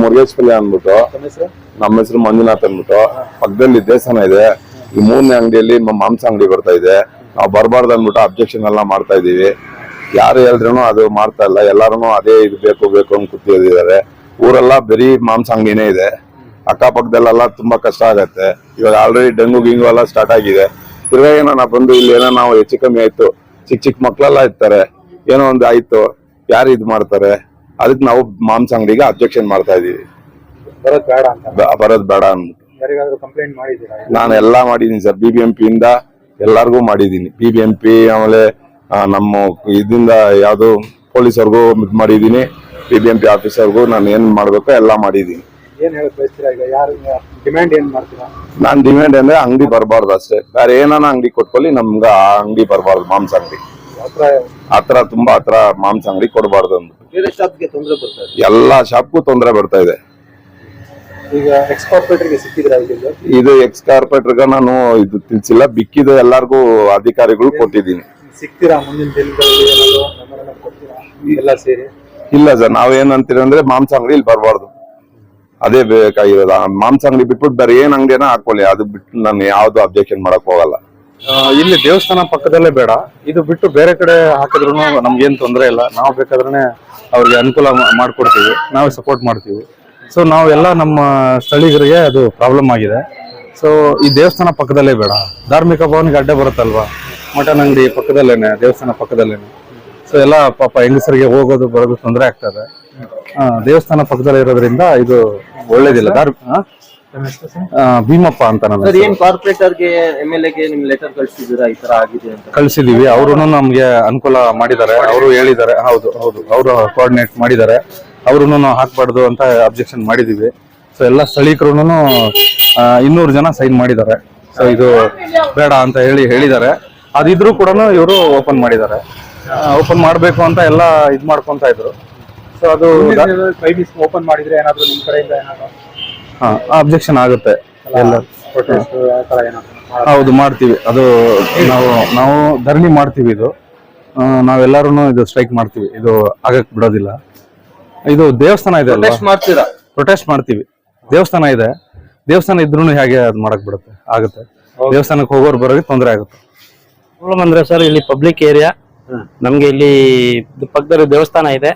ಮುರುಗೇಶ್ಪಲ್ಲಿ ಅಂದ್ಬಿಟ್ಟು. ನಮ್ಮ ಹೆಸರು ಮಂಜುನಾಥ್ ಅಂದ್ಬಿಟ್ಟು. ಪಕ್ಕದಲ್ಲಿ ದೇವಸ್ಥಾನ ಇದೆ. ಈ 3ನೇ ಅಂಗಡಿಯಲ್ಲಿ ಮಾಂಸ ಅಂಗಡಿ ಬರ್ತಾ ಇದೆ. ನಾವು ಬರಬಾರ್ದು ಅಂದ್ಬಿಟ್ಟು ಅಬ್ಜೆಕ್ಷನ್ ಎಲ್ಲ ಮಾಡ್ತಾ ಇದೀವಿ. ಯಾರು ಹೇಳಿದ್ರು ಅದು ಮಾಡ್ತಾ ಇಲ್ಲ. ಎಲ್ಲಾರು ಅದೇ ಇದು ಬೇಕು ಬೇಕು ಅಂತ ಕೂತಿದ್ದಾರೆ. ಊರೆಲ್ಲ ಬರೀ ಮಾಂಸ ಅಂಗಡಿನೇ ಇದೆ. ಅಕ್ಕಪಕ್ಕದಲ್ಲೆಲ್ಲ ತುಂಬಾ ಕಷ್ಟ ಆಗತ್ತೆ. ಇವಾಗ ಆಲ್ರೆಡಿ ಡೆಂಗು ಗಿಂಗು ಎಲ್ಲ ಸ್ಟಾರ್ಟ್ ಆಗಿದೆ. ತಿರ್ಗಾ ಏನೋ ಬಂದು ಇಲ್ಲಿ ಏನೋ ನಾವು ಹೆಚ್ಚು ಕಮ್ಮಿ ಆಯ್ತು, ಚಿಕ್ಕ ಮಕ್ಳೆಲ್ಲ ಇರ್ತಾರೆ, ಏನೋ ಒಂದು ಆಯ್ತು, ಯಾರು ಇದು ಮಾಡ್ತಾರೆ, ಅದಕ್ಕೆ ನಾವು ಮಾಂಸ ಅಂಗಡಿಗೆ ಅಬ್ಜೆಕ್ಷನ್ ಮಾಡ್ತಾ ಇದೀವಿ. ಬರೋದ್ ಬೇಡ ಅಂದ್ಬಿಟ್ಟು ನಾನು ಎಲ್ಲಾ ಮಾಡಿದೀನಿ ಸರ್. BBMP ಇಂದ ಎಲ್ಲಾರ್ಗು ಮಾಡಿದೀನಿ. BBMP ಆಮೇಲೆ ನಮ್ಮ ಇದರಿಂದ ಯಾವ್ದು ಪೊಲೀಸರ್ಗೂ ಮಾಡಿದೀನಿ. BBMP ಆಫೀಸರ್ಗೂ ನಾನು ಏನ್ ಮಾಡ್ಬೇಕೋ ಎಲ್ಲಾ ಮಾಡಿದೀನಿ. ನಾನ್ ಡಿಮ್ಯಾಂಡ್ ಅಂದ್ರೆ ಅಂಗಡಿ ಬರಬಾರ್ದು ಅಷ್ಟೇ. ಬೇರೆ ಏನಾನ ಅಂಗಡಿ ಕೊಟ್ಕೊಳ್ಳಿ, ನಮ್ಗ ಆ ಅಂಗಡಿ ಬರಬಾರ್ದು. ಮಾಂಸ ಅಂಗಡಿ ಹತ್ರ ತುಂಬಾ ಹತ್ರ ಮಾಂಸ ಅಂಗಡಿ ಕೊಡಬಾರ್ದು ಅಂದ್ಬಿಟ್ಟು ಎಲ್ಲಾ ಶಾಪ್ಗೂ ತೊಂದರೆ ಬರ್ತಾ ಇದೆ. ಇದು ಎಕ್ಸ್ ಕಾರ್ಪೊರೇಟರ್ಗ ನಾನು ಇದು ತಿಳಿಸಿಲ್ಲ, ಬಿಕ್ಕಿದ ಎಲ್ಲಾರ್ಗು ಅಧಿಕಾರಿಗಳು ಕೊಟ್ಟಿದ್ದೀನಿ. ಇಲ್ಲ ಸರ್, ನಾವೇನಂತೀವಿ ಅಂದ್ರೆ ಮಾಂಸ ಅಂಗಡಿ ಇಲ್ಲಿ ಬರಬಾರ್ದು, ಅದೇ ಬೇಕಾಗಿರೋದ. ಮಾಂಸ ಅಂಗಡಿ ಬಿಟ್ಬಿಟ್ಟು ಬೇರೆ ಏನ್ ಅಂಗಡಿನ ಹಾಕೊಳ್ಳಿ, ಅದು ಬಿಟ್ಟು ನಾನು ಯಾವ್ದು ಅಬ್ಜೆಕ್ಷನ್ ಮಾಡಕ್ ಹೋಗಲ್ಲ. ಇಲ್ಲಿ ದೇವಸ್ಥಾನ ಪಕ್ಕದಲ್ಲೇ ಬೇಡ, ಇದು ಬಿಟ್ಟು ಬೇರೆ ಕಡೆ ಹಾಕಿದ್ರು ನಮ್ಗೇನ್ ತೊಂದರೆ ಇಲ್ಲ. ನಾವು ಬೇಕಾದ್ರೆ ಅವ್ರಿಗೆ ಅನುಕೂಲ ಮಾಡ್ಕೊಡ್ತೀವಿ, ನಾವು ಸಪೋರ್ಟ್ ಮಾಡ್ತೀವಿ. ಸೊ ನಾವೆಲ್ಲ ನಮ್ಮ ಸ್ಥಳೀಯರಿಗೆ ಅದು ಪ್ರಾಬ್ಲಮ್ ಆಗಿದೆ. ಸೊ ಈ ದೇವಸ್ಥಾನ ಪಕ್ಕದಲ್ಲೇ ಬೇಡ. ಧಾರ್ಮಿಕ ಭವನಿಗೆ ಅಡ್ಡ ಬರುತ್ತಲ್ವಾ, ಮಟನ್ ಅಂಗಡಿ ಪಕ್ಕದಲ್ಲೇನೆ, ದೇವಸ್ಥಾನ ಪಕ್ಕದಲ್ಲೇನೆ. ಸೊ ಎಲ್ಲ ಪಾಪ ಹೆಂಗಸರಿಗೆ ಹೋಗೋದು ಬರೋದು ತೊಂದರೆ ಆಗ್ತದೆ. ದೇವಸ್ಥಾನ ಪಕ್ಕದಲ್ಲೇ ಇರೋದ್ರಿಂದ ಇದು ಒಳ್ಳೇದಿಲ್ಲ. ಭೀಮಪ್ಪ ಅಂತ ಕಳ್ಸಿದೀವಿ. ಅವರು ನಮ್ಗೆ ಅನುಕೂಲ ಮಾಡಿದ್ದಾರೆ, ಅವರು ಹೇಳಿದ್ದಾರೆ. ಹೌದು ಹೌದು, ಅವರು ಕೋಆರ್ಡಿನೇಟ್ ಮಾಡಿದ್ದಾರೆ. ಅವ್ರು ಹಾಕ್ಬಾರ್ದು ಅಂತ ಅಬ್ಜೆಕ್ಷನ್ ಮಾಡಿದೀವಿ. ಸೊ ಎಲ್ಲ ಸ್ಥಳೀಕರು 200 ಜನ ಸೈನ್ ಮಾಡಿದ್ದಾರೆ. ಸೊ ಇದು ಬೇಡ ಅಂತ ಹೇಳಿದ್ದಾರೆ. ಅದಿದ್ರು ಕೂಡ ಇವರು ಓಪನ್ ಮಾಡಿದ್ದಾರೆ. ಓಪನ್ ಮಾಡ್ಬೇಕು ಅಂತ ಎಲ್ಲ ಇದ್ ಮಾಡ್ಕೊಂತ ಇದ್ರು. ಸೊ ಅದು ಓಪನ್ ಮಾಡಿದ್ರೆ ಏನಾದ್ರು ನಿಮ್ ಕಡೆಯಿಂದ ಅಬ್ಜೆಕ್ಷನ್ ಆಗುತ್ತೆ. ಹೌದು, ಮಾಡ್ತೀವಿ. ಅದು ನಾವು ಧರಣಿ ಮಾಡ್ತೀವಿ. ಇದು ನಾವೆಲ್ಲರೂ ಇದು ಸ್ಟ್ರೈಕ್ ಮಾಡ್ತೀವಿ. ಇದು ಆಗಕ್ ಬಿಡೋದಿಲ್ಲ. ಇದು ದೇವಸ್ಥಾನ ಇದೆ, ಪ್ರೊಟೆಸ್ಟ್ ಮಾಡ್ತೀವಿ. ದೇವಸ್ಥಾನ ಇದೆ, ದೇವಸ್ಥಾನ ಇದ್ರೂ ಹೇಗೆ ಅದು ಮಾಡಕ್ ಬಿಡುತ್ತೆ? ಆಗುತ್ತೆ. ದೇವಸ್ಥಾನಕ್ಕೆ ಹೋಗೋರು ಬರೋರಿಗೆ ತೊಂದರೆ ಆಗುತ್ತೆ. ಪ್ರಾಬ್ಲಮ್ ಅಂದ್ರೆ ಸರ್, ಇಲ್ಲಿ ಪಬ್ಲಿಕ್ ಏರಿಯಾ, ನಮ್ಗೆ ಇಲ್ಲಿ ಪಕ್ಕದಲ್ಲಿ ದೇವಸ್ಥಾನ ಇದೆ.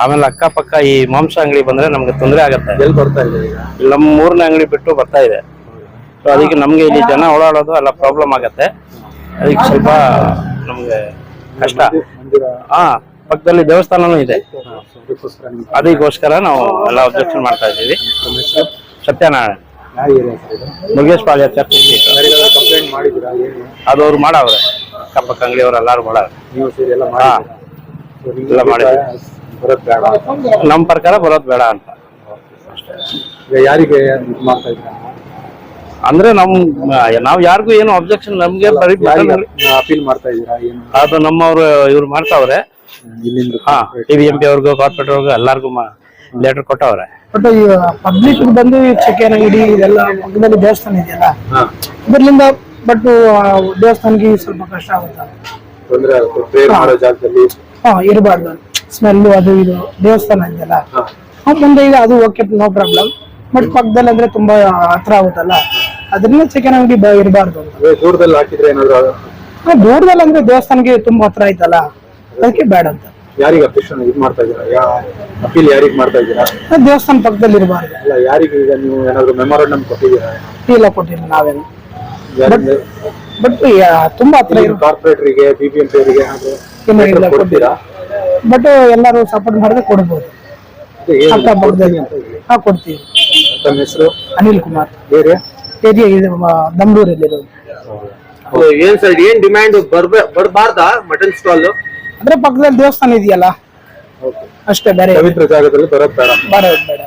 ಆಮೇಲೆ ಅಕ್ಕಪಕ್ಕ ಈ ಮಾಂಸ ಅಂಗಡಿ ಬಂದ್ರೆ ನಮ್ಗೆ ತೊಂದರೆ ಆಗತ್ತೆ. ಎಲ್ಲಿ ಬರ್ತಾ ಇದೆ? ನಮ್ಮ 3ನೇ ಅಂಗಡಿ ಬಿಟ್ಟು ಬರ್ತಾ ಇದೆ. ಸೊ ಅದಕ್ಕೆ ನಮ್ಗೆ ಇಲ್ಲಿ ಜನ ಓಡಾಡೋದು ಎಲ್ಲ ಪ್ರಾಬ್ಲಮ್ ಆಗತ್ತೆ. ಅದಕ್ಕೆ ಸ್ವಲ್ಪ ನಮ್ಗೆ ಕಷ್ಟ. ಪಕ್ಕದಲ್ಲಿ ದೇವಸ್ಥಾನನೂ ಇದೆ, ಅದಕ್ಕೋಸ್ಕರ ನಾವು ಎಲ್ಲ ಅಬ್ಜೆಕ್ಷನ್ ಮಾಡ್ತಾ ಇದ್ದೀವಿ. ಸತ್ಯನಾರಾಯಣ, ಮುರುಗೇಶ್ಪಾಳ್ಯ ಚರ್ಚ್. ಅದು ಅವ್ರು ಮಾಡವ್ರೆ, ಅಕ್ಕಪಕ್ಕ ಅಂಗಡಿಯವ್ರು ಎಲ್ಲಾರು ಮಾಡವ್ರೆ. ಎಲ್ಲ ಮಾಡಿದ್ವಿ. ನಮ್ ಪ್ರಕಾರ ಬರೋದ್ ಬೇಡ ಅಂತ. ಯಾರಿಗೆ ಅಂದ್ರೆ ನಾವ್ ಯಾರಿಗೂ ಏನು ಅಬ್ಜೆಕ್ಷನ್, ನಮ್ಗೆ ಅಪೀಲ್ ಮಾಡ್ತಾ ಇದೀರಾ? ಅದು ನಮ್ಮವ್ರು ಇವ್ರು ಮಾಡ್ತಾವ್ರೆ. TBMP ಅವ್ರಿಗೂ ಕಾರ್ಪೊರೇಟರ್ ಅವ್ರಿಗೂ ಎಲ್ಲಾರ್ಗು ಲೆಟರ್ ಕೊಟ್ಟವ್ರೆ. ಬಟ್ ಪಬ್ಲಿಕ್ ಬಂದು ಚಿಕನ್ ಅಂಗಡಿ ಇದೆಲ್ಲ ಪಕ್ಕದಲ್ಲಿ ದೇವಸ್ಥಾನ ಇದೆಯಲ್ಲ, ಇದರಿಂದ ಬಟ್ ದೇವಸ್ಥಾನಕ್ಕೆ ಸ್ವಲ್ಪ ಕಷ್ಟ ಆಗುತ್ತೆ. ಇರಬಾರ್ದು ಸ್ಮೆಲ್, ಅದು ಇದು ದೇವಸ್ಥಾನ ಇದೆಯಲ್ಲ ಮುಂದೆ ಇದೆ, ಅದು ಓಕೆ, ನೋ ಪ್ರಾಬ್ಲಮ್. ಬಟ್ ಪಕ್ಕದಲ್ಲಿ ಅಂದ್ರೆ ತುಂಬಾ ಹತ್ರ ಆಗುತ್ತಲ್ಲ, ಅದರಿಂದ ಚಿಕನ್ ಅಂಗಡಿ ಇರಬಾರ್ದು ಅಂತ. ದೂರದಲ್ಲಿ ಹಾಕಿದ್ರೆ ಏನಾದ್ರು? ದೂರದಲ್ಲಿ ಅಂದ್ರೆ ದೇವಸ್ಥಾನಕ್ಕೆ ತುಂಬಾ ಹತ್ರ ಆಯ್ತಲ್ಲ, ಅದಕ್ಕೆ ಬೇಡ ಅಂತ. ಯಾರಿಗೆ ಅಬ್ಜೆಕ್ಷನ್ ಇದು ಮಾಡ್ತಾ ಇದ್ದೀರಾ? ಅಪೀಲ್ ಯಾರಿಗೆ ಮಾಡ್ತಾ ಇದ್ದೀರಾ? ದೇವಸ್ಥಾನ ಪಕ್ಕದಲ್ಲಿ ಇರಬಾರ್ದು. ಅಲ್ಲ, ಯಾರಿಗೆ ಈಗ ನೀವು ಏನಾದ್ರು ಮೆಮೊರಾಂಡಮ್ ಕೊಟ್ಟಿದ್ದೀರಾ? ಇಲ್ಲ, ಕೊಟ್ಟಿಲ್ಲ ನಾವೇನು. ಬಟ್ ತುಂಬಾ ಹತ್ರ ಕಾರ್ಪೊರೇಟರ್ಗೆ, BBMP ಅವರಿಗೆ ಕೊಡ್ತೀರಾ? ಬಟ್ ಎಲ್ಲರೂ ಸಪೋರ್ಟ್ ಮಾಡಿದ್ರೆ ಕೊಡ್ಬೋದು. ಕೊಡ್ತೀವಿ. ತಮ್ಮ ಹೆಸರು? ಅನಿಲ್ ಕುಮಾರ್. ಬೇರೆ ದಮ್ರೂರಲ್ಲಿ. ಏನ್ ಸರ್, ಏನ್ ಡಿಮ್ಯಾಂಡ್ ಬರಬಾರ್ದಾ ಮಟನ್ ಸ್ಟಾಲ್? ಅಂದ್ರೆ ಪಕ್ಕದಲ್ಲಿ ದೇವಸ್ಥಾನ ಇದೆಯಲ್ಲ ಅಷ್ಟೇ, ಬೇರೆ ಪವಿತ್ರ ಜಾಗದಲ್ಲಿ ಬರೋದ್ ಬೇಡ. ಬರೋದ್ ಬೇಡ.